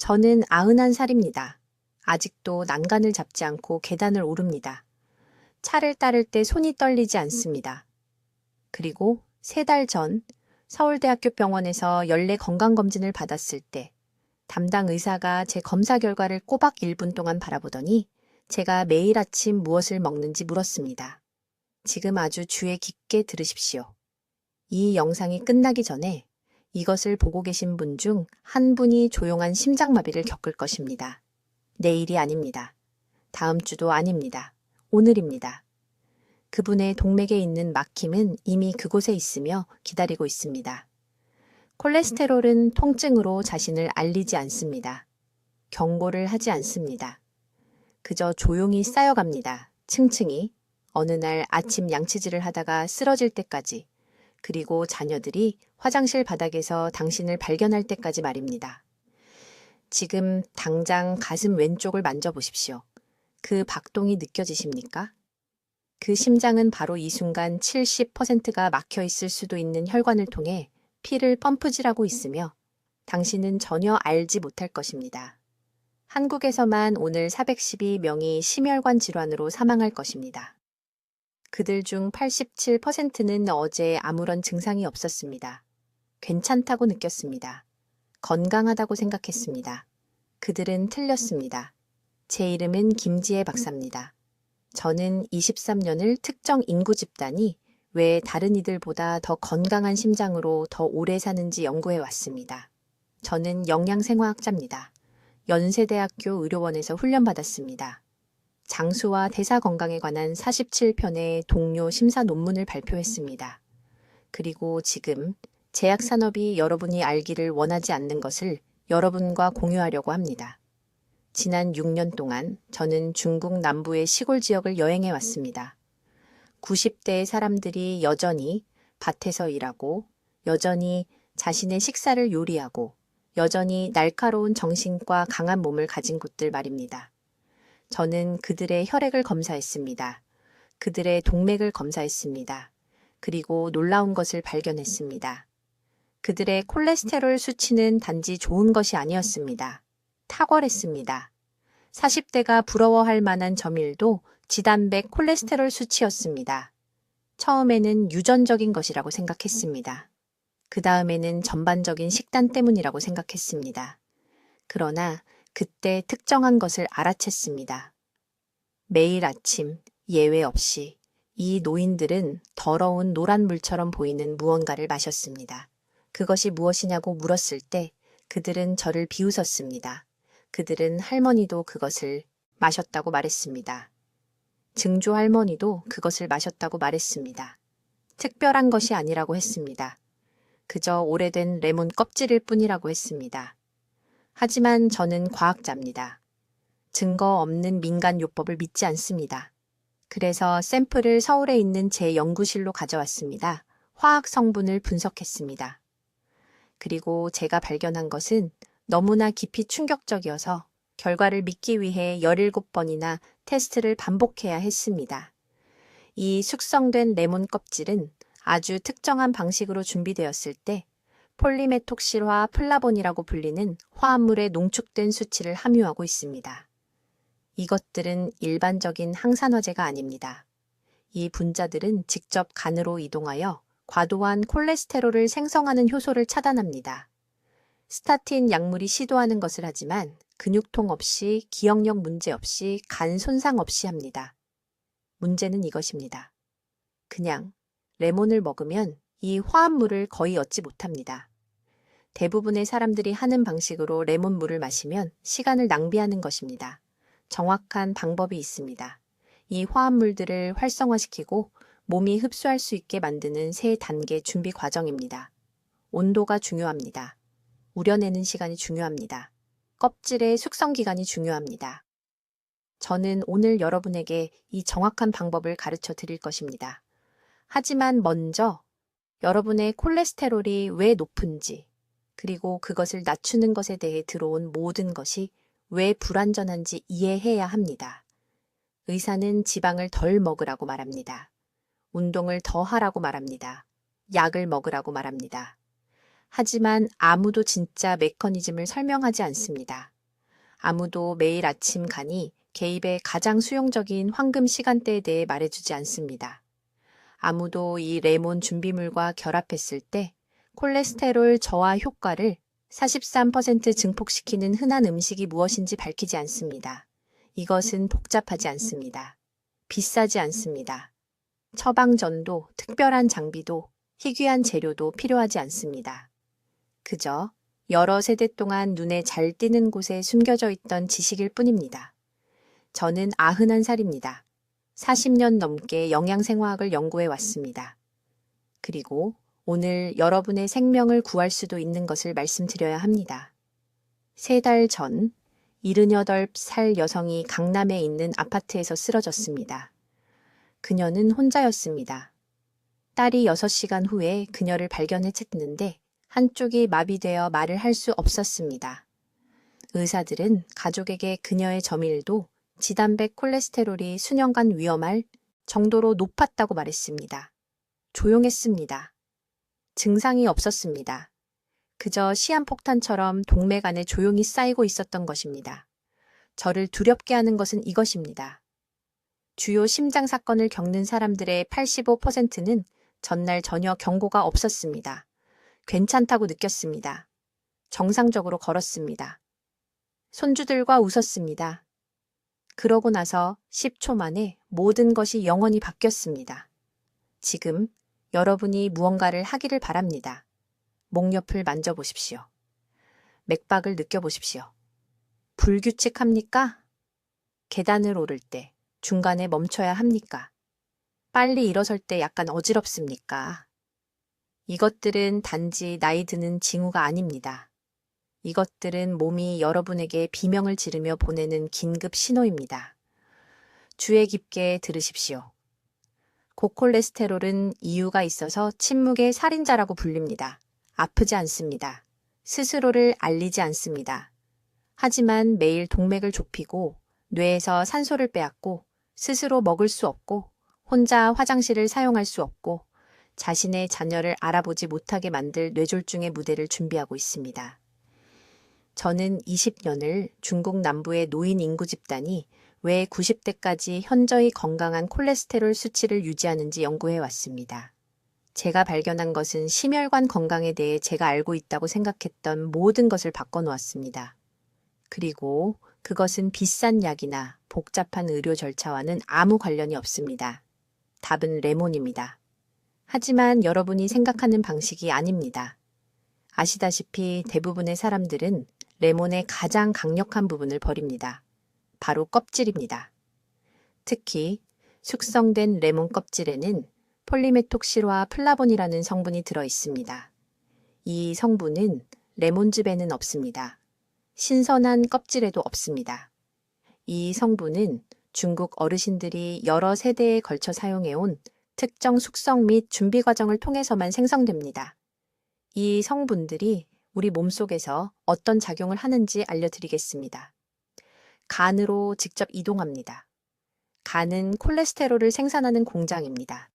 저는 91살입니다. 아직도 난간을 잡지 않고 계단을 오릅니다. 차를 따를 때 손이 떨리지 않습니다. 그리고 3달 전 서울대학교 병원에서 연례 건강검진을 받았을 때 담당 의사가 제 검사 결과를 꼬박 1분 동안 바라보더니 제가 매일 아침 무엇을 먹는지 물었습니다. 지금 아주 주의 깊게 들으십시오. 이 영상이 끝나기 전에 이것을 보고 계신 분 중 한 분이 조용한 심장마비를 겪을 것입니다. 내일이 아닙니다. 다음 주도 아닙니다. 오늘입니다. 그분의 동맥에 있는 막힘은 이미 그곳에 있으며 기다리고 있습니다. 콜레스테롤은 통증으로 자신을 알리지 않습니다. 경고를 하지 않습니다. 그저 조용히 쌓여갑니다. 층층이 어느 날 아침 양치질을 하다가 쓰러질 때까지, 그리고 자녀들이 화장실 바닥에서 당신을 발견할 때까지 말입니다. 지금 당장 가슴 왼쪽을 만져보십시오. 그 박동이 느껴지십니까? 그 심장은 바로 이 순간 70%가 막혀 있을 수도 있는 혈관을 통해 피를 펌프질하고 있으며 당신은 전혀 알지 못할 것입니다. 한국에서만 오늘 412명이 심혈관 질환으로 사망할 것입니다. 그들 중 87%는 어제 아무런 증상이 없었습니다. 괜찮다고 느꼈습니다. 건강하다고 생각했습니다. 그들은 틀렸습니다. 제 이름은 김지혜 박사입니다. 저는 23년을 특정 인구 집단이 왜 다른 이들보다 더 건강한 심장으로 더 오래 사는지 연구해 왔습니다. 저는 영양생화학자입니다. 연세대학교 의료원에서 훈련받았습니다. 장수와 대사 건강에 관한 47편의 동료 심사 논문을 발표했습니다. 그리고 지금 제약산업이 여러분이 알기를 원하지 않는 것을 여러분과 공유하려고 합니다. 지난 6년 동안 저는 중국 남부의 시골 지역을 여행해 왔습니다. 90대의 사람들이 여전히 밭에서 일하고, 여전히 자신의 식사를 요리하고, 여전히 날카로운 정신과 강한 몸을 가진 곳들 말입니다. 저는 그들의 혈액을 검사했습니다. 그들의 동맥을 검사했습니다. 그리고 놀라운 것을 발견했습니다. 그들의 콜레스테롤 수치는 단지 좋은 것이 아니었습니다. 탁월했습니다. 40대가 부러워할 만한 점일도 지단백 콜레스테롤 수치였습니다. 처음에는 유전적인 것이라고 생각했습니다. 그 다음에는 전반적인 식단 때문이라고 생각했습니다. 그러나 그때 특정한 것을 알아챘습니다. 매일 아침 예외 없이 이 노인들은 더러운 노란 물처럼 보이는 무언가를 마셨습니다. 그것이 무엇이냐고 물었을 때 그들은 저를 비웃었습니다. 그들은 할머니도 그것을 마셨다고 말했습니다. 증조 할머니도 그것을 마셨다고 말했습니다. 특별한 것이 아니라고 했습니다. 그저 오래된 레몬 껍질일 뿐이라고 했습니다. 하지만 저는 과학자입니다. 증거 없는 민간요법을 믿지 않습니다. 그래서 샘플을 서울에 있는 제 연구실로 가져왔습니다. 화학 성분을 분석했습니다. 그리고 제가 발견한 것은 너무나 깊이 충격적이어서 결과를 믿기 위해 17번이나 테스트를 반복해야 했습니다. 이 숙성된 레몬 껍질은 아주 특정한 방식으로 준비되었을 때 폴리메톡실화 플라본이라고 불리는 화합물의 농축된 수치를 함유하고 있습니다. 이것들은 일반적인 항산화제가 아닙니다. 이 분자들은 직접 간으로 이동하여 과도한 콜레스테롤을 생성하는 효소를 차단합니다. 스타틴 약물이 시도하는 것을 하지만 근육통 없이, 기억력 문제 없이, 간 손상 없이 합니다. 문제는 이것입니다. 그냥 레몬을 먹으면 이 화합물을 거의 얻지 못합니다. 대부분의 사람들이 하는 방식으로 레몬물을 마시면 시간을 낭비하는 것입니다. 정확한 방법이 있습니다. 이 화합물들을 활성화시키고 몸이 흡수할 수 있게 만드는 3단계 준비 과정입니다. 온도가 중요합니다. 우려내는 시간이 중요합니다. 껍질의 숙성 기간이 중요합니다. 저는 오늘 여러분에게 이 정확한 방법을 가르쳐 드릴 것입니다. 하지만 먼저 여러분의 콜레스테롤이 왜 높은지, 그리고 그것을 낮추는 것에 대해 들어온 모든 것이 왜 불완전한지 이해해야 합니다. 의사는 지방을 덜 먹으라고 말합니다. 운동을 더 하라고 말합니다. 약을 먹으라고 말합니다. 하지만 아무도 진짜 메커니즘을 설명하지 않습니다. 아무도 매일 아침 간이 개입의 가장 수용적인 황금 시간대에 대해 말해주지 않습니다. 아무도 이 레몬 준비물과 결합했을 때 콜레스테롤 저하 효과를 43% 증폭시키는 흔한 음식이 무엇인지 밝히지 않습니다. 이것은 복잡하지 않습니다. 비싸지 않습니다. 처방전도 특별한 장비도 희귀한 재료도 필요하지 않습니다. 그저 여러 세대 동안 눈에 잘 띄는 곳에 숨겨져 있던 지식일 뿐입니다. 저는 91살입니다. 40년 넘게 영양생화학을 연구해 왔습니다. 그리고 오늘 여러분의 생명을 구할 수도 있는 것을 말씀드려야 합니다. 3달 전 78살 여성이 강남에 있는 아파트에서 쓰러졌습니다. 그녀는 혼자였습니다. 딸이 6시간 후에 그녀를 발견했는데 한쪽이 마비되어 말을 할 수 없었습니다. 의사들은 가족에게 그녀의 점일도 지단백 콜레스테롤이 수년간 위험할 정도로 높았다고 말했습니다. 조용했습니다. 증상이 없었습니다. 그저 시한폭탄처럼 동맥 안에 조용히 쌓이고 있었던 것입니다. 저를 두렵게 하는 것은 이것입니다. 주요 심장 사건을 겪는 사람들의 85%는 전날 전혀 경고가 없었습니다. 괜찮다고 느꼈습니다. 정상적으로 걸었습니다. 손주들과 웃었습니다. 그러고 나서 10초 만에 모든 것이 영원히 바뀌었습니다. 지금 여러분이 무언가를 하기를 바랍니다. 목 옆을 만져보십시오. 맥박을 느껴보십시오. 불규칙합니까? 계단을 오를 때 중간에 멈춰야 합니까? 빨리 일어설 때 약간 어지럽습니까? 이것들은 단지 나이 드는 징후가 아닙니다. 이것들은 몸이 여러분에게 비명을 지르며 보내는 긴급 신호입니다. 주의 깊게 들으십시오. 고콜레스테롤은 이유가 있어서 침묵의 살인자라고 불립니다. 아프지 않습니다. 스스로를 알리지 않습니다. 하지만 매일 동맥을 좁히고 뇌에서 산소를 빼앗고 스스로 먹을 수 없고 혼자 화장실을 사용할 수 없고 자신의 자녀를 알아보지 못하게 만들 뇌졸중의 무대를 준비하고 있습니다. 저는 20년을 중국 남부의 노인 인구 집단이 왜 90대까지 현저히 건강한 콜레스테롤 수치를 유지하는지 연구해 왔습니다. 제가 발견한 것은 심혈관 건강에 대해 제가 알고 있다고 생각했던 모든 것을 바꿔놓았습니다. 그리고 그것은 비싼 약이나 복잡한 의료 절차와는 아무 관련이 없습니다. 답은 레몬입니다. 하지만 여러분이 생각하는 방식이 아닙니다. 아시다시피 대부분의 사람들은 레몬의 가장 강력한 부분을 버립니다. 바로 껍질입니다. 특히 숙성된 레몬 껍질에는 폴리메톡실화 플라본이라는 성분이 들어 있습니다. 이 성분은 레몬즙에는 없습니다. 신선한 껍질에도 없습니다. 이 성분은 중국 어르신들이 여러 세대에 걸쳐 사용해온 특정 숙성 및 준비 과정을 통해서만 생성됩니다. 이 성분들이 우리 몸속에서 어떤 작용을 하는지 알려드리겠습니다. 간으로 직접 이동합니다. 간은 콜레스테롤을 생산하는 공장입니다.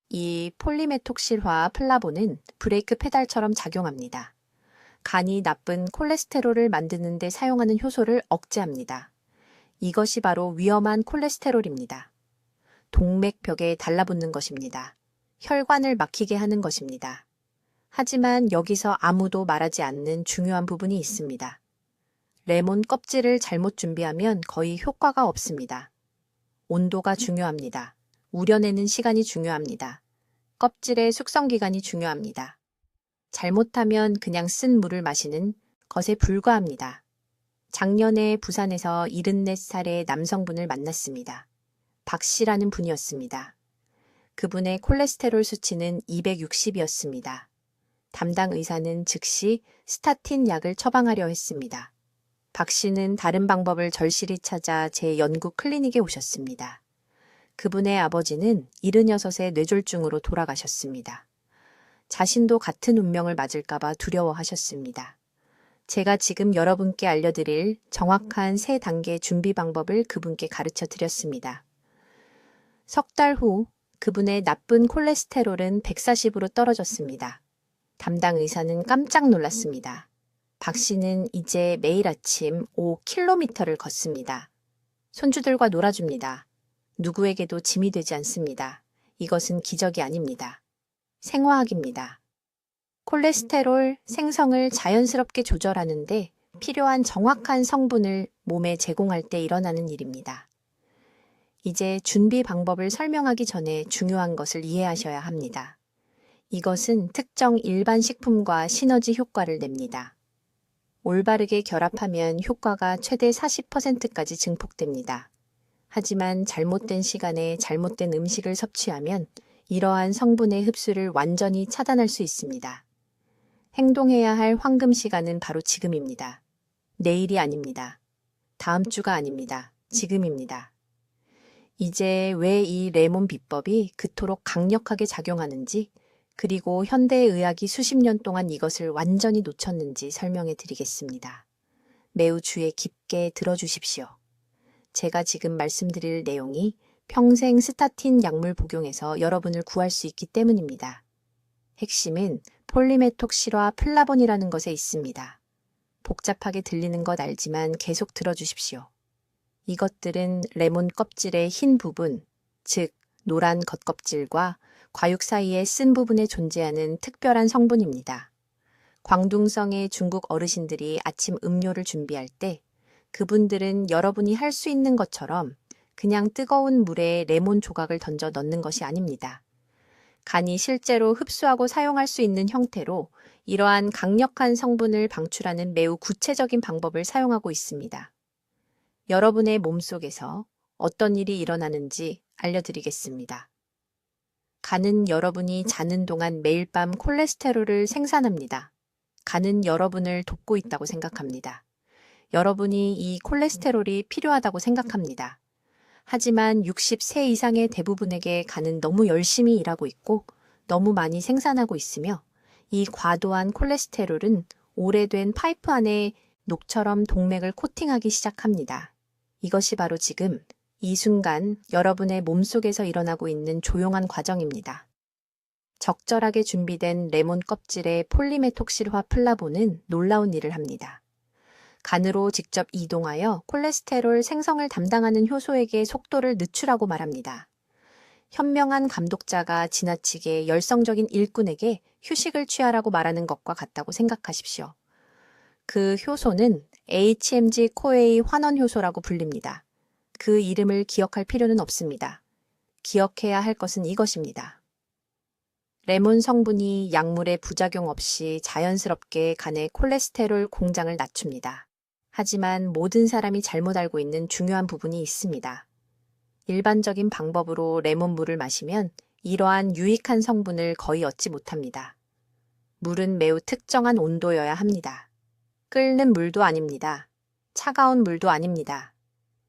이 폴리메톡실화 플라본은 브레이크 페달처럼 작용합니다. 간이 나쁜 콜레스테롤을 만드는 데 사용하는 효소를 억제합니다. 이것이 바로 위험한 콜레스테롤입니다. 동맥벽에 달라붙는 것입니다. 혈관을 막히게 하는 것입니다. 하지만 여기서 아무도 말하지 않는 중요한 부분이 있습니다. 레몬 껍질을 잘못 준비하면 거의 효과가 없습니다. 온도가 중요합니다. 우려내는 시간이 중요합니다. 껍질의 숙성 기간이 중요합니다. 잘못하면 그냥 쓴 물을 마시는 것에 불과합니다. 작년에 부산에서 74살의 남성분을 만났습니다. 박 씨라는 분이었습니다. 그분의 콜레스테롤 수치는 260이었습니다. 담당 의사는 즉시 스타틴 약을 처방하려 했습니다. 박 씨는 다른 방법을 절실히 찾아 제 연구 클리닉에 오셨습니다. 그분의 아버지는 76의 뇌졸중으로 돌아가셨습니다. 자신도 같은 운명을 맞을까봐 두려워하셨습니다. 제가 지금 여러분께 알려드릴 정확한 3단계 준비 방법을 그분께 가르쳐 드렸습니다. 석 달 후 그분의 나쁜 콜레스테롤은 140으로 떨어졌습니다. 담당 의사는 깜짝 놀랐습니다. 박 씨는 이제 매일 아침 5km를 걷습니다. 손주들과 놀아줍니다. 누구에게도 짐이 되지 않습니다. 이것은 기적이 아닙니다. 생화학입니다. 콜레스테롤 생성을 자연스럽게 조절하는데 필요한 정확한 성분을 몸에 제공할 때 일어나는 일입니다. 이제 준비 방법을 설명하기 전에 중요한 것을 이해하셔야 합니다. 이것은 특정 일반 식품과 시너지 효과를 냅니다. 올바르게 결합하면 효과가 최대 40%까지 증폭됩니다. 하지만 잘못된 시간에 잘못된 음식을 섭취하면 이러한 성분의 흡수를 완전히 차단할 수 있습니다. 행동해야 할 황금 시간은 바로 지금입니다. 내일이 아닙니다. 다음 주가 아닙니다. 지금입니다. 이제 왜 이 레몬 비법이 그토록 강력하게 작용하는지, 그리고 현대의학이 수십 년 동안 이것을 완전히 놓쳤는지 설명해 드리겠습니다. 매우 주의 깊게 들어주십시오. 제가 지금 말씀드릴 내용이 평생 스타틴 약물 복용에서 여러분을 구할 수 있기 때문입니다. 핵심은 폴리메톡시와 플라본이라는 것에 있습니다. 복잡하게 들리는 것 알지만 계속 들어주십시오. 이것들은 레몬 껍질의 흰 부분, 즉 노란 겉껍질과 과육 사이의 쓴 부분에 존재하는 특별한 성분입니다. 광둥성의 중국 어르신들이 아침 음료를 준비할 때 그분들은 여러분이 할 수 있는 것처럼 그냥 뜨거운 물에 레몬 조각을 던져 넣는 것이 아닙니다. 간이 실제로 흡수하고 사용할 수 있는 형태로 이러한 강력한 성분을 방출하는 매우 구체적인 방법을 사용하고 있습니다. 여러분의 몸속에서 어떤 일이 일어나는지 알려드리겠습니다. 간은 여러분이 자는 동안 매일 밤 콜레스테롤을 생산합니다. 간은 여러분을 돕고 있다고 생각합니다. 여러분이 이 콜레스테롤이 필요하다고 생각합니다. 하지만 60세 이상의 대부분에게 간은 너무 열심히 일하고 있고 너무 많이 생산하고 있으며 이 과도한 콜레스테롤은 오래된 파이프 안에 녹처럼 동맥을 코팅하기 시작합니다. 이것이 바로 지금 이 순간 여러분의 몸속에서 일어나고 있는 조용한 과정입니다. 적절하게 준비된 레몬 껍질의 폴리메톡실화 플라본은 놀라운 일을 합니다. 간으로 직접 이동하여 콜레스테롤 생성을 담당하는 효소에게 속도를 늦추라고 말합니다. 현명한 감독자가 지나치게 열성적인 일꾼에게 휴식을 취하라고 말하는 것과 같다고 생각하십시오. 그 효소는 HMG-CoA 환원 효소라고 불립니다. 그 이름을 기억할 필요는 없습니다. 기억해야 할 것은 이것입니다. 레몬 성분이 약물의 부작용 없이 자연스럽게 간의 콜레스테롤 공장을 낮춥니다. 하지만 모든 사람이 잘못 알고 있는 중요한 부분이 있습니다. 일반적인 방법으로 레몬물을 마시면 이러한 유익한 성분을 거의 얻지 못합니다. 물은 매우 특정한 온도여야 합니다. 끓는 물도 아닙니다. 차가운 물도 아닙니다.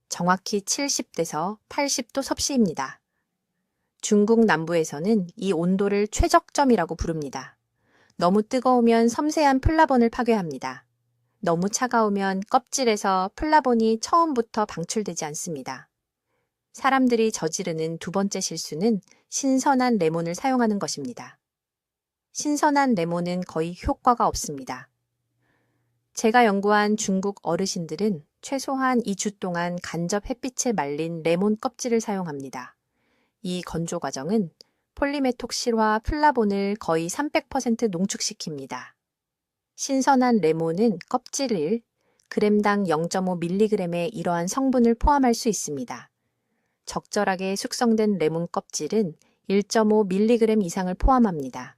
정확히 70도에서 80도 섭씨입니다. 중국 남부에서는 이 온도를 최적점이라고 부릅니다. 너무 뜨거우면 섬세한 플라본을 파괴합니다. 너무 차가우면 껍질에서 플라본이 처음부터 방출되지 않습니다. 사람들이 저지르는 두 번째 실수는 신선한 레몬을 사용하는 것입니다. 신선한 레몬은 거의 효과가 없습니다. 제가 연구한 중국 어르신들은 최소한 2주 동안 간접 햇빛에 말린 레몬 껍질을 사용합니다. 이 건조 과정은 폴리메톡실화 플라본을 거의 300% 농축시킵니다. 신선한 레몬은 껍질을 g당 0.5mg의 이러한 성분을 포함할 수 있습니다. 적절하게 숙성된 레몬 껍질은 1.5mg 이상을 포함합니다.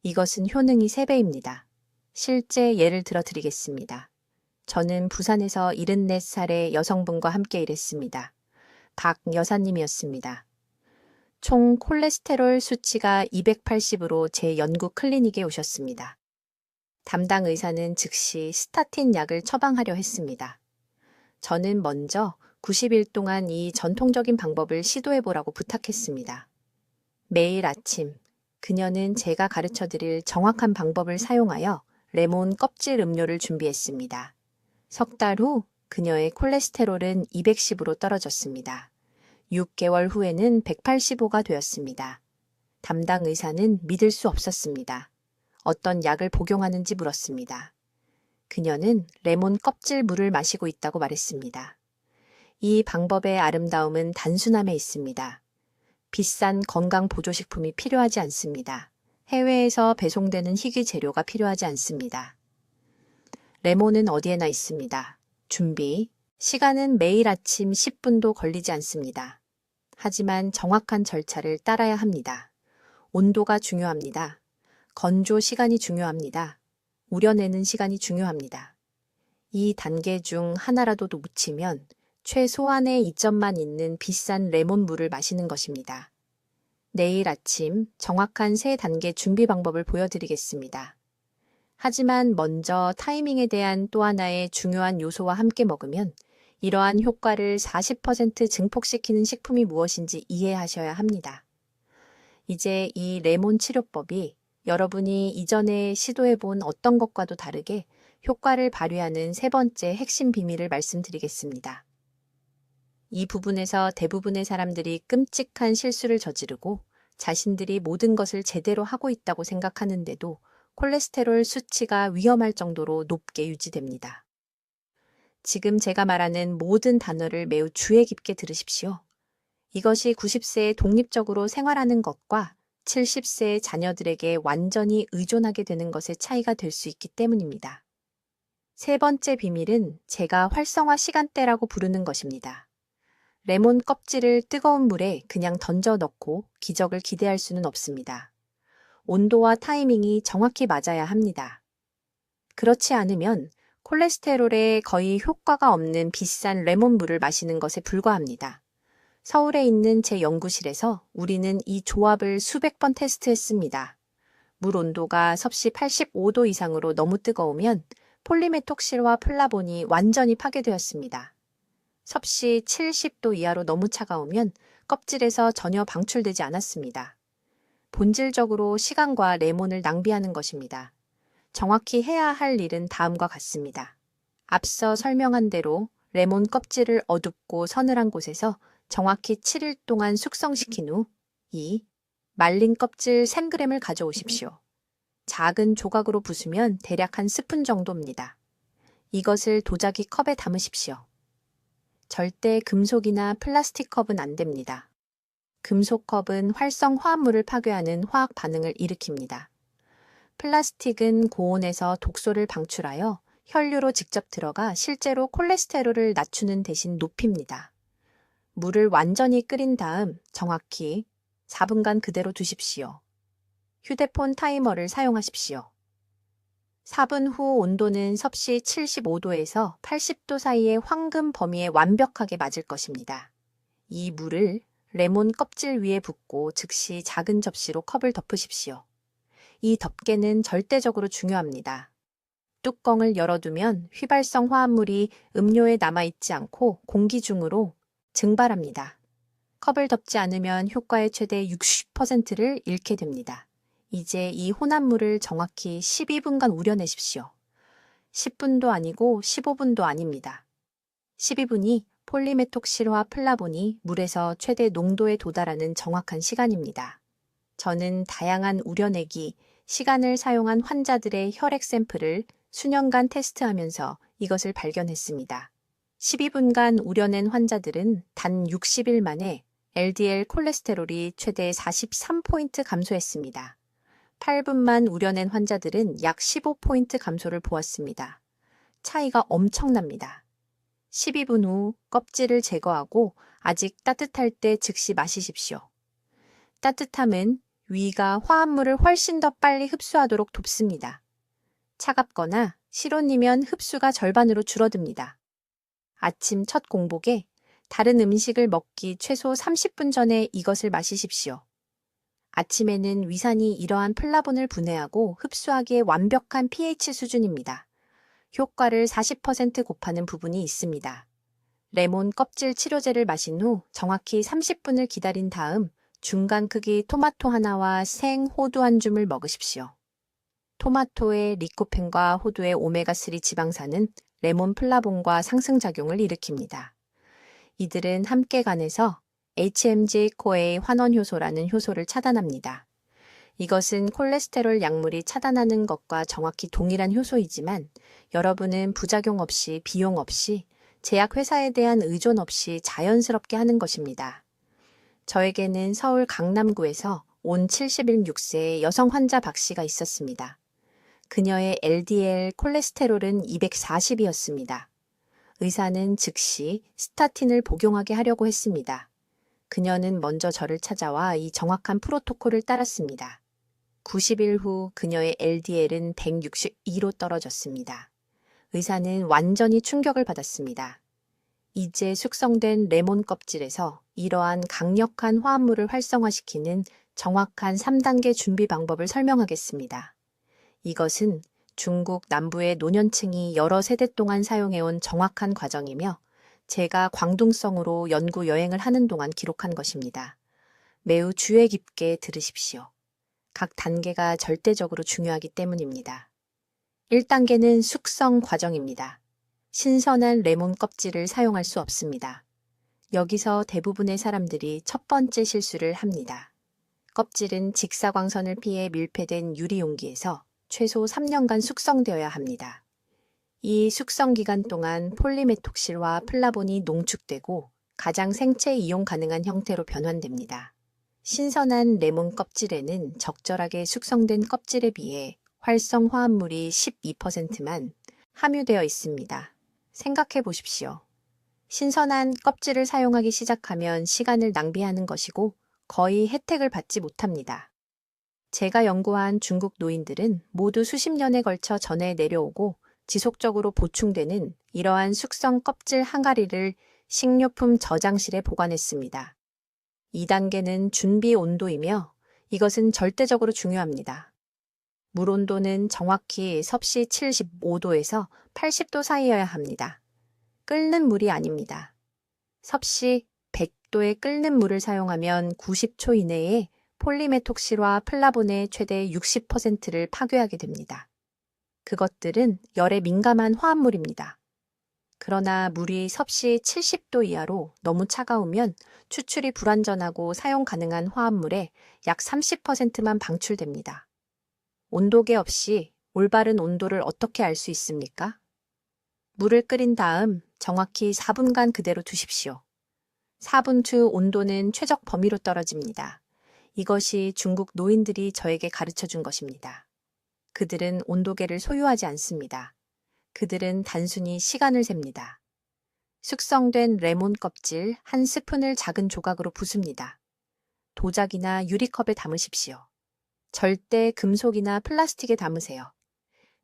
이것은 효능이 3배입니다. 실제 예를 들어 드리겠습니다. 저는 부산에서 74살의 여성분과 함께 일했습니다. 박 여사님이었습니다. 총 콜레스테롤 수치가 280으로 제 연구 클리닉에 오셨습니다. 담당 의사는 즉시 스타틴 약을 처방하려 했습니다. 저는 먼저 90일 동안 이 전통적인 방법을 시도해보라고 부탁했습니다. 매일 아침 그녀는 제가 가르쳐드릴 정확한 방법을 사용하여 레몬 껍질 음료를 준비했습니다. 석 달 후 그녀의 콜레스테롤은 210으로 떨어졌습니다. 6개월 후에는 185가 되었습니다. 담당 의사는 믿을 수 없었습니다. 어떤 약을 복용하는지 물었습니다. 그녀는 레몬 껍질 물을 마시고 있다고 말했습니다. 이 방법의 아름다움은 단순함에 있습니다. 비싼 건강 보조식품이 필요하지 않습니다. 해외에서 배송되는 희귀 재료가 필요하지 않습니다. 레몬은 어디에나 있습니다. 준비, 시간은 매일 아침 10분도 걸리지 않습니다. 하지만 정확한 절차를 따라야 합니다. 온도가 중요합니다. 건조 시간이 중요합니다. 우려내는 시간이 중요합니다. 이 단계 중 하나라도 놓치면 최소한의 이점만 있는 비싼 레몬 물을 마시는 것입니다. 내일 아침 정확한 3단계 준비 방법을 보여드리겠습니다. 하지만 먼저 타이밍에 대한 또 하나의 중요한 요소와 함께 먹으면 이러한 효과를 40% 증폭시키는 식품이 무엇인지 이해하셔야 합니다. 이제 이 레몬 치료법이 여러분이 이전에 시도해본 어떤 것과도 다르게 효과를 발휘하는 3번째 핵심 비밀을 말씀드리겠습니다. 이 부분에서 대부분의 사람들이 끔찍한 실수를 저지르고 자신들이 모든 것을 제대로 하고 있다고 생각하는데도 콜레스테롤 수치가 위험할 정도로 높게 유지됩니다. 지금 제가 말하는 모든 단어를 매우 주의 깊게 들으십시오. 이것이 90세에 독립적으로 생활하는 것과 70세의 자녀들에게 완전히 의존하게 되는 것의 차이가 될 수 있기 때문입니다. 3번째 비밀은 제가 활성화 시간대라고 부르는 것입니다. 레몬 껍질을 뜨거운 물에 그냥 던져 넣고 기적을 기대할 수는 없습니다. 온도와 타이밍이 정확히 맞아야 합니다. 그렇지 않으면 콜레스테롤에 거의 효과가 없는 비싼 레몬물을 마시는 것에 불과합니다. 서울에 있는 제 연구실에서 우리는 이 조합을 수백 번 테스트했습니다. 물 온도가 섭씨 85도 이상으로 너무 뜨거우면 폴리메톡실과 플라본이 완전히 파괴되었습니다. 섭씨 70도 이하로 너무 차가우면 껍질에서 전혀 방출되지 않았습니다. 본질적으로 시간과 레몬을 낭비하는 것입니다. 정확히 해야 할 일은 다음과 같습니다. 앞서 설명한 대로 레몬 껍질을 어둡고 서늘한 곳에서 정확히 7일 동안 숙성시킨 후 2. 말린 껍질 3g을 가져오십시오. 작은 조각으로 부수면 대략 한 스푼 정도입니다. 이것을 도자기 컵에 담으십시오. 절대 금속이나 플라스틱 컵은 안 됩니다. 금속컵은 활성 화합물을 파괴하는 화학 반응을 일으킵니다. 플라스틱은 고온에서 독소를 방출하여 혈류로 직접 들어가 실제로 콜레스테롤을 낮추는 대신 높입니다. 물을 완전히 끓인 다음 정확히 4분간 그대로 두십시오. 휴대폰 타이머를 사용하십시오. 4분 후 온도는 섭씨 75도에서 80도 사이의 황금 범위에 완벽하게 맞을 것입니다. 이 물을 레몬 껍질 위에 붓고 즉시 작은 접시로 컵을 덮으십시오. 이 덮개는 절대적으로 중요합니다. 뚜껑을 열어두면 휘발성 화합물이 음료에 남아있지 않고 공기 중으로 증발합니다. 컵을 덮지 않으면 효과의 최대 60%를 잃게 됩니다. 이제 이 혼합물을 정확히 12분간 우려내십시오. 10분도 아니고 15분도 아닙니다. 12분이 폴리메톡실화 플라본이 물에서 최대 농도에 도달하는 정확한 시간입니다. 저는 다양한 우려내기, 시간을 사용한 환자들의 혈액 샘플을 수년간 테스트하면서 이것을 발견했습니다. 12분간 우려낸 환자들은 단 60일 만에 LDL 콜레스테롤이 최대 43포인트 감소했습니다. 8분만 우려낸 환자들은 약 15포인트 감소를 보았습니다. 차이가 엄청납니다. 12분 후 껍질을 제거하고 아직 따뜻할 때 즉시 마시십시오. 따뜻함은 위가 화합물을 훨씬 더 빨리 흡수하도록 돕습니다. 차갑거나 실온이면 흡수가 절반으로 줄어듭니다. 아침 첫 공복에 다른 음식을 먹기 최소 30분 전에 이것을 마시십시오. 아침에는 위산이 이러한 플라본을 분해하고 흡수하기에 완벽한 pH 수준입니다. 효과를 40% 곱하는 부분이 있습니다. 레몬 껍질 치료제를 마신 후 정확히 30분을 기다린 다음 중간 크기 토마토 하나와 생 호두 한 줌을 먹으십시오. 토마토의 리코펜과 호두의 오메가3 지방산은 레몬 플라본과 상승작용을 일으킵니다. 이들은 함께 간에서 HMG-CoA 환원효소라는 효소를 차단합니다. 이것은 콜레스테롤 약물이 차단하는 것과 정확히 동일한 효소이지만 여러분은 부작용 없이 비용 없이 제약회사에 대한 의존 없이 자연스럽게 하는 것입니다. 저에게는 서울 강남구에서 온 76세의 여성 환자 박 씨가 있었습니다. 그녀의 LDL 콜레스테롤은 240이었습니다. 의사는 즉시 스타틴을 복용하게 하려고 했습니다. 그녀는 먼저 저를 찾아와 이 정확한 프로토콜을 따랐습니다. 90일 후 그녀의 LDL은 162로 떨어졌습니다. 의사는 완전히 충격을 받았습니다. 이제 숙성된 레몬 껍질에서 이러한 강력한 화합물을 활성화시키는 정확한 3단계 준비 방법을 설명하겠습니다. 이것은 중국 남부의 노년층이 여러 세대 동안 사용해온 정확한 과정이며 제가 광둥성으로 연구 여행을 하는 동안 기록한 것입니다. 매우 주의 깊게 들으십시오. 각 단계가 절대적으로 중요하기 때문입니다. 1단계는 숙성 과정입니다. 신선한 레몬 껍질을 사용할 수 없습니다. 여기서 대부분의 사람들이 첫 번째 실수를 합니다. 껍질은 직사광선을 피해 밀폐된 유리 용기에서 최소 3년간 숙성되어야 합니다. 이 숙성 기간 동안 폴리메톡실과 플라본이 농축되고 가장 생체 이용 가능한 형태로 변환됩니다. 신선한 레몬 껍질에는 적절하게 숙성된 껍질에 비해 활성 화합물이 12%만 함유되어 있습니다. 생각해 보십시오. 신선한 껍질을 사용하기 시작하면 시간을 낭비하는 것이고 거의 혜택을 받지 못합니다. 제가 연구한 중국 노인들은 모두 수십 년에 걸쳐 전해 내려오고 지속적으로 보충되는 이러한 숙성 껍질 항아리를 식료품 저장실에 보관했습니다. 2단계는 준비 온도이며 이것은 절대적으로 중요합니다. 물 온도는 정확히 섭씨 75도에서 80도 사이여야 합니다. 끓는 물이 아닙니다. 섭씨 100도에 끓는 물을 사용하면 90초 이내에 폴리메톡실과 플라본의 최대 60%를 파괴하게 됩니다. 그것들은 열에 민감한 화합물입니다. 그러나 물이 섭씨 70도 이하로 너무 차가우면 추출이 불완전하고 사용 가능한 화합물의 약 30%만 방출됩니다. 온도계 없이 올바른 온도를 어떻게 알 수 있습니까? 물을 끓인 다음 정확히 4분간 그대로 두십시오. 4분 후 온도는 최적 범위로 떨어집니다. 이것이 중국 노인들이 저에게 가르쳐 준 것입니다. 그들은 온도계를 소유하지 않습니다. 그들은 단순히 시간을 셉니다. 숙성된 레몬 껍질 한 스푼을 작은 조각으로 부숩니다. 도자기나 유리컵에 담으십시오. 절대 금속이나 플라스틱에 담으세요.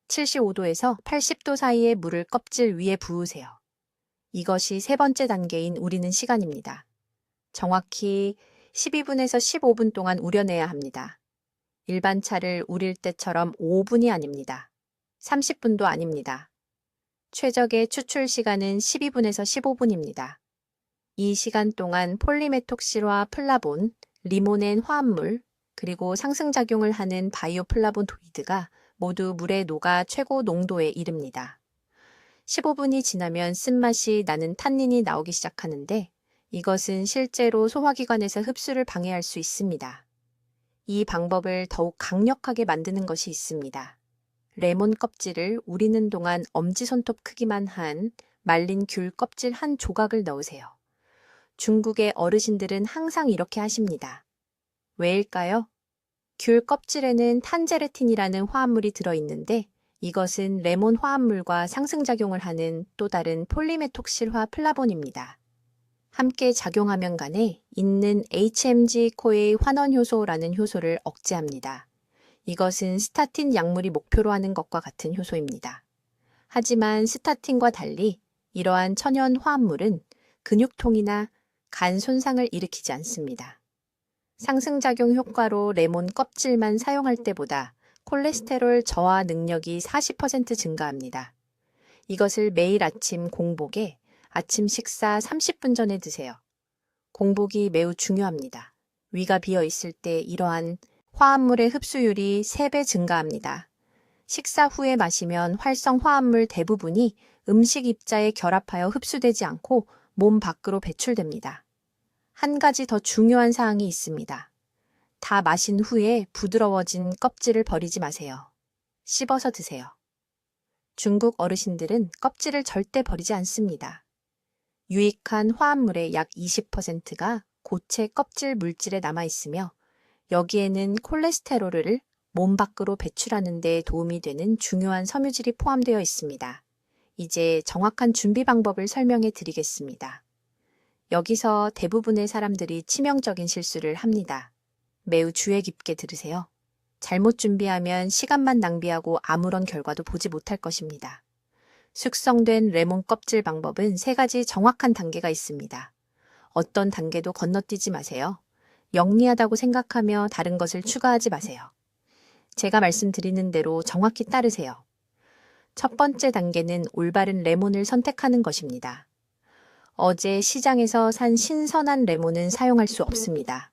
75도에서 80도 사이의 물을 껍질 위에 부으세요. 이것이 세 번째 단계인 우리는 시간입니다. 정확히 12분에서 15분 동안 우려내야 합니다. 일반 차를 우릴 때처럼 5분이 아닙니다. 30분도 아닙니다. 최적의 추출 시간은 12분에서 15분입니다. 이 시간 동안 폴리메톡실과 플라본, 리모넨 화합물, 그리고 상승작용을 하는 바이오플라보노이드가 모두 물에 녹아 최고 농도에 이릅니다. 15분이 지나면 쓴맛이 나는 탄닌이 나오기 시작하는데 이것은 실제로 소화기관에서 흡수를 방해할 수 있습니다. 이 방법을 더욱 강력하게 만드는 것이 있습니다. 레몬 껍질을 우리는 동안 엄지손톱 크기만 한 말린 귤 껍질 한 조각을 넣으세요. 중국의 어르신들은 항상 이렇게 하십니다. 왜일까요? 귤 껍질에는 탄제르틴이라는 화합물이 들어있는데 이것은 레몬 화합물과 상승작용을 하는 또 다른 폴리메톡실화 플라본입니다. 함께 작용하면 간에 있는 HMG-CoA의 환원효소라는 효소를 억제합니다. 이것은 스타틴 약물이 목표로 하는 것과 같은 효소입니다. 하지만 스타틴과 달리 이러한 천연 화합물은 근육통이나 간 손상을 일으키지 않습니다. 상승작용 효과로 레몬 껍질만 사용할 때보다 콜레스테롤 저하 능력이 40% 증가합니다. 이것을 매일 아침 공복에 아침 식사 30분 전에 드세요. 공복이 매우 중요합니다. 위가 비어 있을 때 이러한 화합물의 흡수율이 3배 증가합니다. 식사 후에 마시면 활성 화합물 대부분이 음식 입자에 결합하여 흡수되지 않고 몸 밖으로 배출됩니다. 한 가지 더 중요한 사항이 있습니다. 다 마신 후에 부드러워진 껍질을 버리지 마세요. 씹어서 드세요. 중국 어르신들은 껍질을 절대 버리지 않습니다. 유익한 화합물의 약 20%가 고체 껍질 물질에 남아 있으며 여기에는 콜레스테롤을 몸 밖으로 배출하는 데 도움이 되는 중요한 섬유질이 포함되어 있습니다. 이제 정확한 준비 방법을 설명해 드리겠습니다. 여기서 대부분의 사람들이 치명적인 실수를 합니다. 매우 주의 깊게 들으세요. 잘못 준비하면 시간만 낭비하고 아무런 결과도 보지 못할 것입니다. 숙성된 레몬 껍질 방법은 3가지 정확한 단계가 있습니다. 어떤 단계도 건너뛰지 마세요. 영리하다고 생각하며 다른 것을 추가하지 마세요. 제가 말씀드리는 대로 정확히 따르세요. 첫 번째 단계는 올바른 레몬을 선택하는 것입니다. 어제 시장에서 산 신선한 레몬은 사용할 수 없습니다.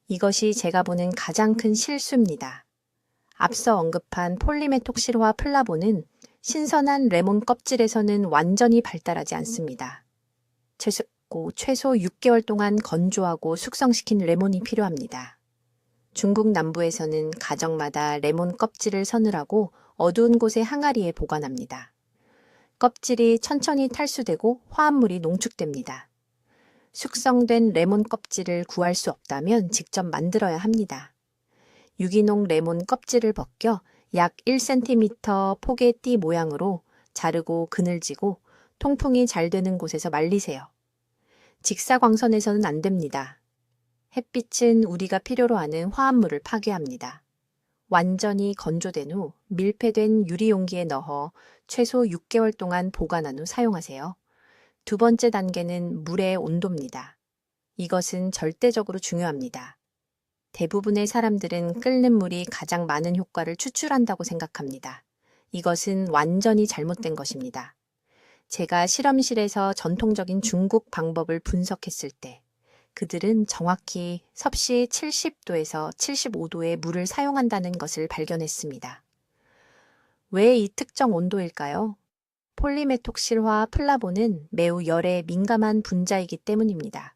이것이 제가 보는 가장 큰 실수입니다. 앞서 언급한 폴리메톡실화 플라본은 신선한 레몬 껍질에서는 완전히 발달하지 않습니다. 최소 6개월 동안 건조하고 숙성시킨 레몬이 필요합니다. 중국 남부에서는 가정마다 레몬 껍질을 서늘하고 어두운 곳의 항아리에 보관합니다. 껍질이 천천히 탈수되고 화합물이 농축됩니다. 숙성된 레몬 껍질을 구할 수 없다면 직접 만들어야 합니다. 유기농 레몬 껍질을 벗겨 약 1cm 폭의 띠 모양으로 자르고 그늘지고 통풍이 잘 되는 곳에서 말리세요. 직사광선에서는 안 됩니다. 햇빛은 우리가 필요로 하는 화합물을 파괴합니다. 완전히 건조된 후 밀폐된 유리용기에 넣어 최소 6개월 동안 보관한 후 사용하세요. 두 번째 단계는 물의 온도입니다. 이것은 절대적으로 중요합니다. 대부분의 사람들은 끓는 물이 가장 많은 효과를 추출한다고 생각합니다. 이것은 완전히 잘못된 것입니다. 제가 실험실에서 전통적인 중국 방법을 분석했을 때 그들은 정확히 섭씨 70도에서 75도의 물을 사용한다는 것을 발견했습니다. 왜 이 특정 온도일까요? 폴리메톡실화 플라본은 매우 열에 민감한 분자이기 때문입니다.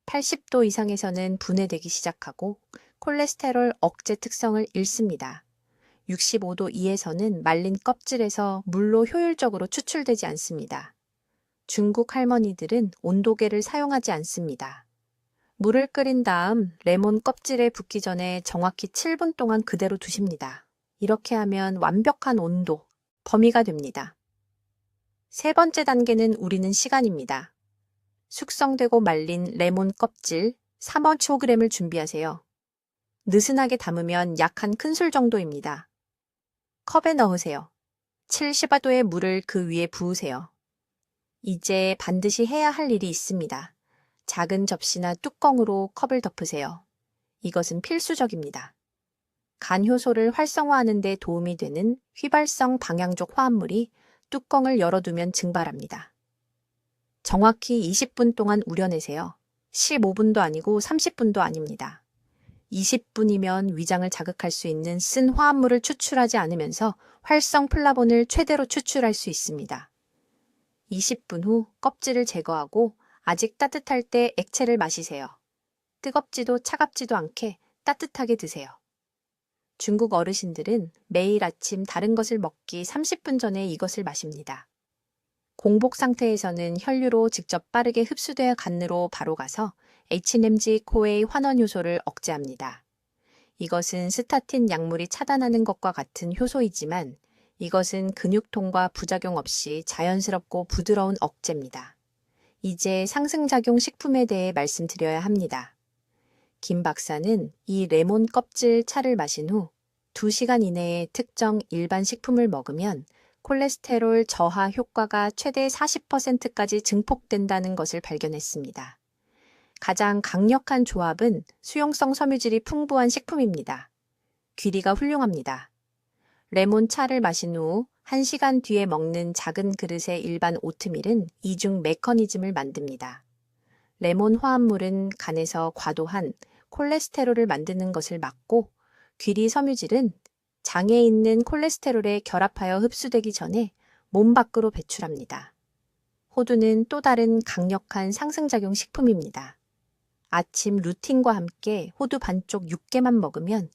80도 이상에서는 분해되기 시작하고 콜레스테롤 억제 특성을 잃습니다. 65도 이에서는 말린 껍질에서 물로 효율적으로 추출되지 않습니다. 중국 할머니들은 온도계를 사용하지 않습니다. 물을 끓인 다음 레몬 껍질에 붓기 전에 정확히 7분 동안 그대로 두십니다. 이렇게 하면 완벽한 온도, 범위가 됩니다. 세 번째 단계는 우리는 시간입니다. 숙성되고 말린 레몬 껍질 3.5g을 준비하세요. 느슨하게 담으면 약 한 큰술 정도입니다. 컵에 넣으세요. 75도의 물을 그 위에 부으세요. 이제 반드시 해야 할 일이 있습니다. 작은 접시나 뚜껑으로 컵을 덮으세요. 이것은 필수적입니다. 간 효소를 활성화하는 데 도움이 되는 휘발성 방향족 화합물이 뚜껑을 열어두면 증발합니다. 정확히 20분 동안 우려내세요. 15분도 아니고 30분도 아닙니다. 20분이면 위장을 자극할 수 있는 쓴 화합물을 추출하지 않으면서 활성 플라본을 최대로 추출할 수 있습니다. 20분 후 껍질을 제거하고 아직 따뜻할 때 액체를 마시세요. 뜨겁지도 차갑지도 않게 따뜻하게 드세요. 중국 어르신들은 매일 아침 다른 것을 먹기 30분 전에 이것을 마십니다. 공복 상태에서는 혈류로 직접 빠르게 흡수되어 간으로 바로 가서 H냄지-코에이 환원 효소를 억제합니다. 이것은 스타틴 약물이 차단하는 것과 같은 효소이지만 이것은 근육통과 부작용 없이 자연스럽고 부드러운 억제입니다. 이제 상승작용 식품에 대해 말씀드려야 합니다. 김 박사는 이 레몬 껍질 차를 마신 후 2시간 이내에 특정 일반 식품을 먹으면 콜레스테롤 저하 효과가 최대 40%까지 증폭된다는 것을 발견했습니다. 가장 강력한 조합은 수용성 섬유질이 풍부한 식품입니다. 귀리가 훌륭합니다. 레몬 차를 마신 후 1시간 뒤에 먹는 작은 그릇의 일반 오트밀은 이중 메커니즘을 만듭니다. 레몬 화합물은 간에서 과도한 콜레스테롤을 만드는 것을 막고 귀리 섬유질은 장에 있는 콜레스테롤에 결합하여 흡수되기 전에 몸 밖으로 배출합니다. 호두는 또 다른 강력한 상승작용 식품입니다. 아침 루틴과 함께 호두 반쪽 6개만 먹으면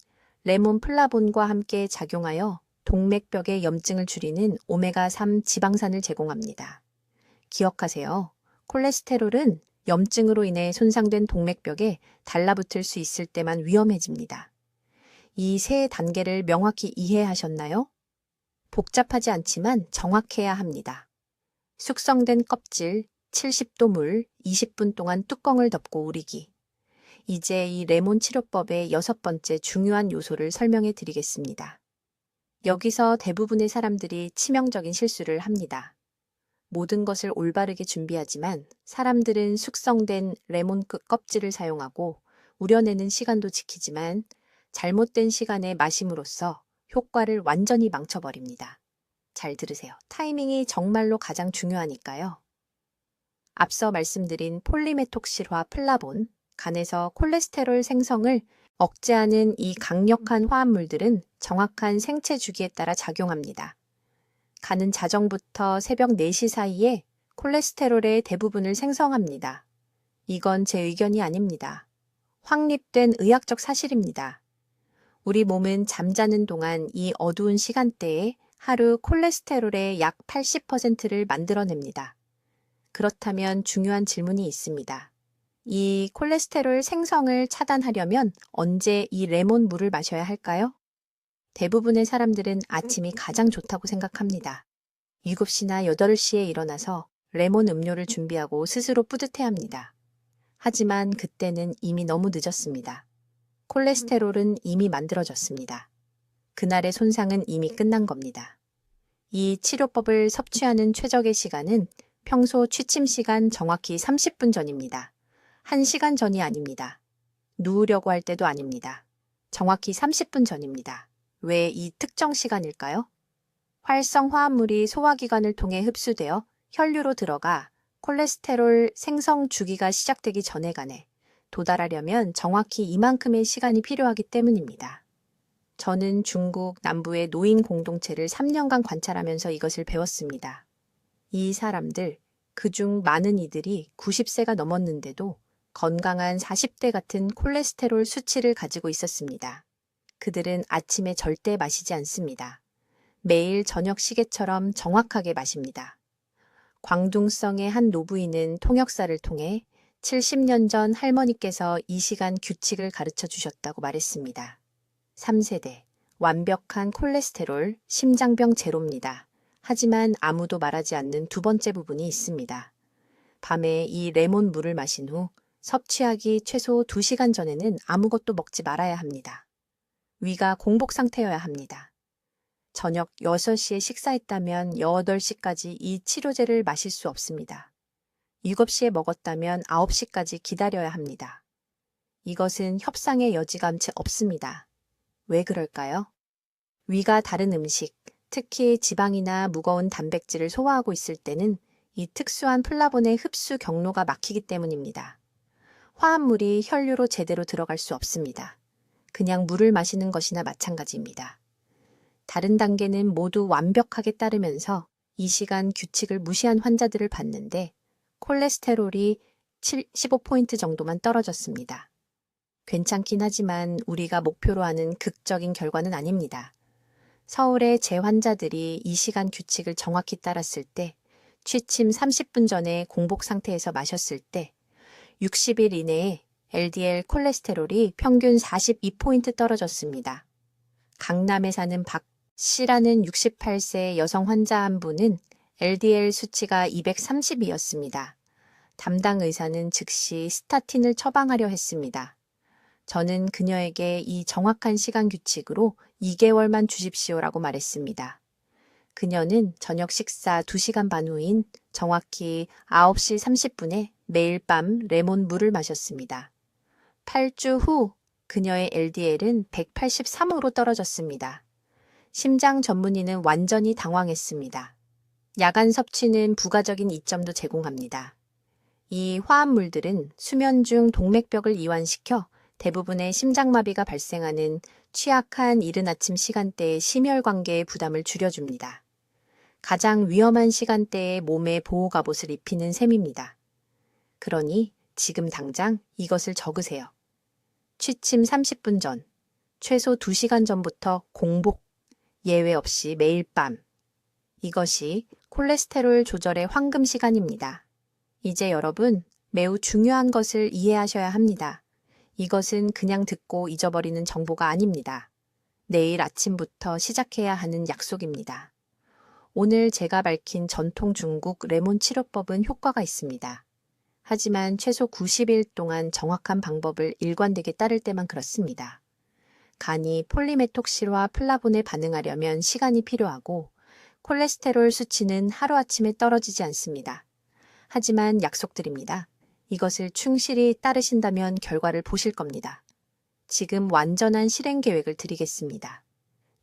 레몬 플라본과 함께 작용하여 동맥벽의 염증을 줄이는 오메가3 지방산을 제공합니다. 기억하세요. 콜레스테롤은 염증으로 인해 손상된 동맥벽에 달라붙을 수 있을 때만 위험해집니다. 이 세 단계를 명확히 이해하셨나요? 복잡하지 않지만 정확해야 합니다. 숙성된 껍질, 70도 물, 20분 동안 뚜껑을 덮고 우리기. 이제 이 레몬 치료법의 6번째 중요한 요소를 설명해 드리겠습니다. 여기서 대부분의 사람들이 치명적인 실수를 합니다. 모든 것을 올바르게 준비하지만 사람들은 숙성된 레몬 껍질을 사용하고 우려내는 시간도 지키지만 잘못된 시간에 마심으로써 효과를 완전히 망쳐버립니다. 잘 들으세요. 타이밍이 정말로 가장 중요하니까요. 앞서 말씀드린 폴리메톡실화 플라본, 간에서 콜레스테롤 생성을 억제하는 이 강력한 화합물들은 정확한 생체 주기에 따라 작용합니다. 간은 자정부터 새벽 4시 사이에 콜레스테롤의 대부분을 생성합니다. 이건 제 의견이 아닙니다. 확립된 의학적 사실입니다. 우리 몸은 잠자는 동안 이 어두운 시간대에 하루 콜레스테롤의 약 80%를 만들어냅니다. 그렇다면 중요한 질문이 있습니다. 이 콜레스테롤 생성을 차단하려면 언제 이 레몬 물을 마셔야 할까요? 대부분의 사람들은 아침이 가장 좋다고 생각합니다. 7시나 8시에 일어나서 레몬 음료를 준비하고 스스로 뿌듯해합니다. 하지만 그때는 이미 너무 늦었습니다. 콜레스테롤은 이미 만들어졌습니다. 그날의 손상은 이미 끝난 겁니다. 이 치료법을 섭취하는 최적의 시간은 평소 취침 시간 정확히 30분 전입니다. 1시간 전이 아닙니다. 누우려고 할 때도 아닙니다. 정확히 30분 전입니다. 왜 이 특정 시간일까요? 활성 화합물이 소화기관을 통해 흡수되어 혈류로 들어가 콜레스테롤 생성 주기가 시작되기 전에 간에 도달하려면 정확히 이만큼의 시간이 필요하기 때문입니다. 저는 중국 남부의 노인 공동체를 3년간 관찰하면서 이것을 배웠습니다. 이 사람들, 그중 많은 이들이 90세가 넘었는데도 건강한 40대 같은 콜레스테롤 수치를 가지고 있었습니다. 그들은 아침에 절대 마시지 않습니다. 매일 저녁 시계처럼 정확하게 마십니다. 광둥성의 한 노부인은 통역사를 통해 70년 전 할머니께서 이 시간 규칙을 가르쳐 주셨다고 말했습니다. 3세대, 완벽한 콜레스테롤, 심장병 제로입니다. 하지만 아무도 말하지 않는 두 번째 부분이 있습니다. 밤에 이 레몬 물을 마신 후 섭취하기 최소 2시간 전에는 아무것도 먹지 말아야 합니다. 위가 공복 상태여야 합니다. 저녁 6시에 식사했다면 8시까지 이 치료제를 마실 수 없습니다. 7시에 먹었다면 9시까지 기다려야 합니다. 이것은 협상의 여지가 채 없습니다. 왜 그럴까요? 위가 다른 음식, 특히 지방이나 무거운 단백질을 소화하고 있을 때는 이 특수한 플라본의 흡수 경로가 막히기 때문입니다. 화합물이 혈류로 제대로 들어갈 수 없습니다. 그냥 물을 마시는 것이나 마찬가지입니다. 다른 단계는 모두 완벽하게 따르면서 이 시간 규칙을 무시한 환자들을 봤는데 콜레스테롤이 15포인트 정도만 떨어졌습니다. 괜찮긴 하지만 우리가 목표로 하는 극적인 결과는 아닙니다. 서울의 제 환자들이 이 시간 규칙을 정확히 따랐을 때, 취침 30분 전에 공복 상태에서 마셨을 때 60일 이내에 LDL 콜레스테롤이 평균 42포인트 떨어졌습니다. 강남에 사는 박 씨라는 68세 여성 환자 한 분은 LDL 수치가 230이었습니다. 담당 의사는 즉시 스타틴을 처방하려 했습니다. 저는 그녀에게 이 정확한 시간 규칙으로 2개월만 주십시오라고 말했습니다. 그녀는 저녁 식사 2시간 반 후인 정확히 9시 30분에 매일 밤 레몬 물을 마셨습니다. 8주 후 그녀의 LDL은 183으로 떨어졌습니다. 심장 전문의는 완전히 당황했습니다. 야간 섭취는 부가적인 이점도 제공합니다. 이 화합물들은 수면 중 동맥벽을 이완시켜 대부분의 심장마비가 발생하는 취약한 이른 아침 시간대의 심혈관계의 부담을 줄여줍니다. 가장 위험한 시간대에 몸에 보호갑옷을 입히는 셈입니다. 그러니 지금 당장 이것을 적으세요. 취침 30분 전, 최소 2시간 전부터 공복, 예외 없이 매일 밤. 이것이 콜레스테롤 조절의 황금 시간입니다. 이제 여러분, 매우 중요한 것을 이해하셔야 합니다. 이것은 그냥 듣고 잊어버리는 정보가 아닙니다. 내일 아침부터 시작해야 하는 약속입니다. 오늘 제가 밝힌 전통 중국 레몬 치료법은 효과가 있습니다. 하지만 최소 90일 동안 정확한 방법을 일관되게 따를 때만 그렇습니다. 간이 폴리메톡실화 플라본에 반응하려면 시간이 필요하고 콜레스테롤 수치는 하루아침에 떨어지지 않습니다. 하지만 약속드립니다. 이것을 충실히 따르신다면 결과를 보실 겁니다. 지금 완전한 실행 계획을 드리겠습니다.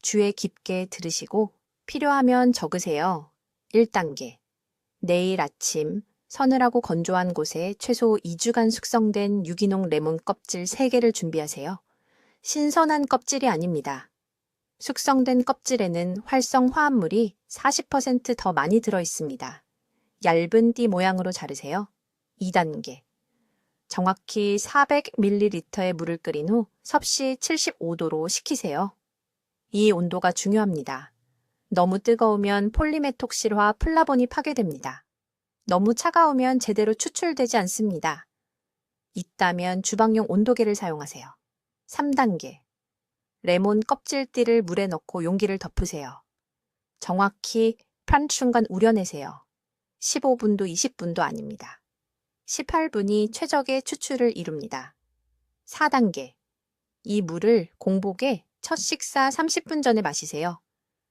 주에 깊게 들으시고 필요하면 적으세요. 1단계. 내일 아침 서늘하고 건조한 곳에 최소 2주간 숙성된 유기농 레몬 껍질 3개를 준비하세요. 신선한 껍질이 아닙니다. 숙성된 껍질에는 활성 화합물이 40% 더 많이 들어 있습니다. 얇은 띠 모양으로 자르세요. 2단계. 정확히 400ml의 물을 끓인 후 섭씨 75도로 식히세요. 이 온도가 중요합니다. 너무 뜨거우면 폴리메톡실화 플라본이 파괴됩니다. 너무 차가우면 제대로 추출되지 않습니다. 있다면 주방용 온도계를 사용하세요. 3단계. 레몬 껍질띠를 물에 넣고 용기를 덮으세요. 정확히 편 순간 우려내세요. 15분도 20분도 아닙니다. 18분이 최적의 추출을 이룹니다. 4단계. 이 물을 공복에 첫 식사 30분 전에 마시세요.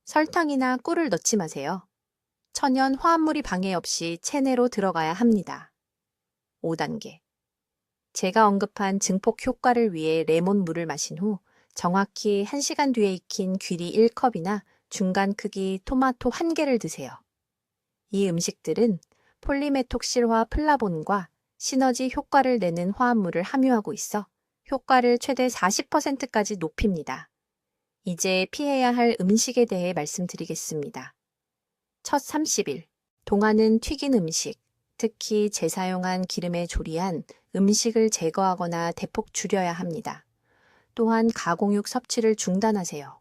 설탕이나 꿀을 넣지 마세요. 천연 화합물이 방해 없이 체내로 들어가야 합니다. 5단계. 제가 언급한 증폭 효과를 위해 레몬물을 마신 후 정확히 1시간 뒤에 익힌 귀리 1컵이나 중간 크기 토마토 1개를 드세요. 이 음식들은 폴리메톡실화 플라본과 시너지 효과를 내는 화합물을 함유하고 있어 효과를 최대 40%까지 높입니다. 이제 피해야 할 음식에 대해 말씀드리겠습니다. 첫 30일, 동안은 튀긴 음식, 특히 재사용한 기름에 조리한 음식을 제거하거나 대폭 줄여야 합니다. 또한 가공육 섭취를 중단하세요.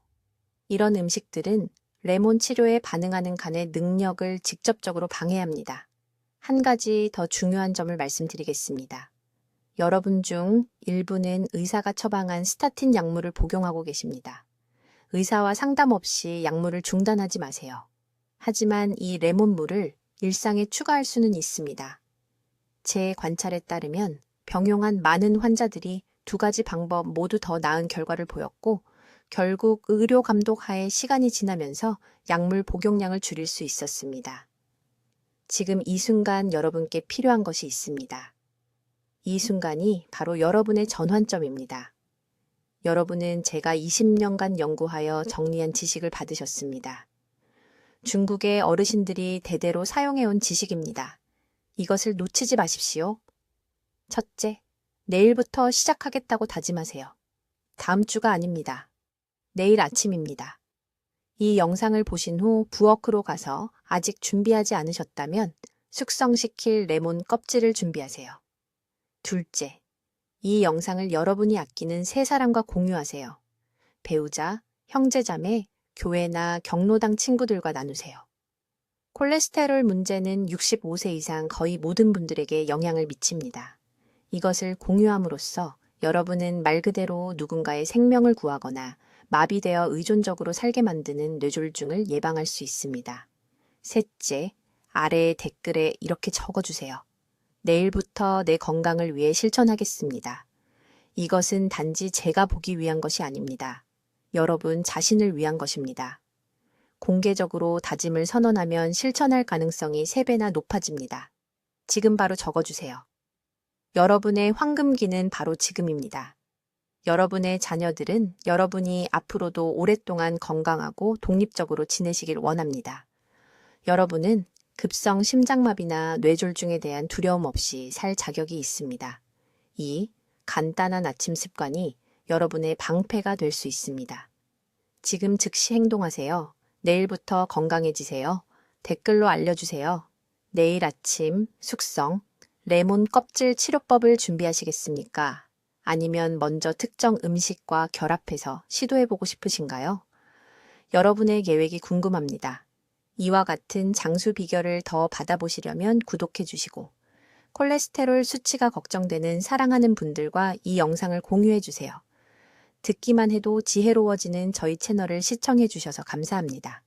이런 음식들은 레몬 치료에 반응하는 간의 능력을 직접적으로 방해합니다. 한 가지 더 중요한 점을 말씀드리겠습니다. 여러분 중 일부는 의사가 처방한 스타틴 약물을 복용하고 계십니다. 의사와 상담 없이 약물을 중단하지 마세요. 하지만 이 레몬물을 일상에 추가할 수는 있습니다. 제 관찰에 따르면 병용한 많은 환자들이 2가지 방법 모두 더 나은 결과를 보였고 결국 의료 감독 하에 시간이 지나면서 약물 복용량을 줄일 수 있었습니다. 지금 이 순간 여러분께 필요한 것이 있습니다. 이 순간이 바로 여러분의 전환점입니다. 여러분은 제가 20년간 연구하여 정리한 지식을 받으셨습니다. 중국의 어르신들이 대대로 사용해온 지식입니다. 이것을 놓치지 마십시오. 첫째, 내일부터 시작하겠다고 다짐하세요. 다음 주가 아닙니다. 내일 아침입니다. 이 영상을 보신 후 부엌으로 가서 아직 준비하지 않으셨다면 숙성시킬 레몬 껍질을 준비하세요. 둘째, 이 영상을 여러분이 아끼는 3사람과 공유하세요. 배우자, 형제자매, 교회나 경로당 친구들과 나누세요. 콜레스테롤 문제는 65세 이상 거의 모든 분들에게 영향을 미칩니다. 이것을 공유함으로써 여러분은 말 그대로 누군가의 생명을 구하거나 마비되어 의존적으로 살게 만드는 뇌졸중을 예방할 수 있습니다. 셋째, 아래 댓글에 이렇게 적어주세요. 내일부터 내 건강을 위해 실천하겠습니다. 이것은 단지 제가 보기 위한 것이 아닙니다. 여러분 자신을 위한 것입니다. 공개적으로 다짐을 선언하면 실천할 가능성이 3배나 높아집니다. 지금 바로 적어주세요. 여러분의 황금기는 바로 지금입니다. 여러분의 자녀들은 여러분이 앞으로도 오랫동안 건강하고 독립적으로 지내시길 원합니다. 여러분은 급성 심장마비나 뇌졸중에 대한 두려움 없이 살 자격이 있습니다. 이 간단한 아침 습관이 여러분의 방패가 될 수 있습니다. 지금 즉시 행동하세요. 내일부터 건강해지세요. 댓글로 알려주세요. 내일 아침 숙성, 레몬 껍질 치료법을 준비하시겠습니까? 아니면 먼저 특정 음식과 결합해서 시도해보고 싶으신가요? 여러분의 계획이 궁금합니다. 이와 같은 장수 비결을 더 받아보시려면 구독해주시고, 콜레스테롤 수치가 걱정되는 사랑하는 분들과 이 영상을 공유해주세요. 듣기만 해도 지혜로워지는 저희 채널을 시청해주셔서 감사합니다.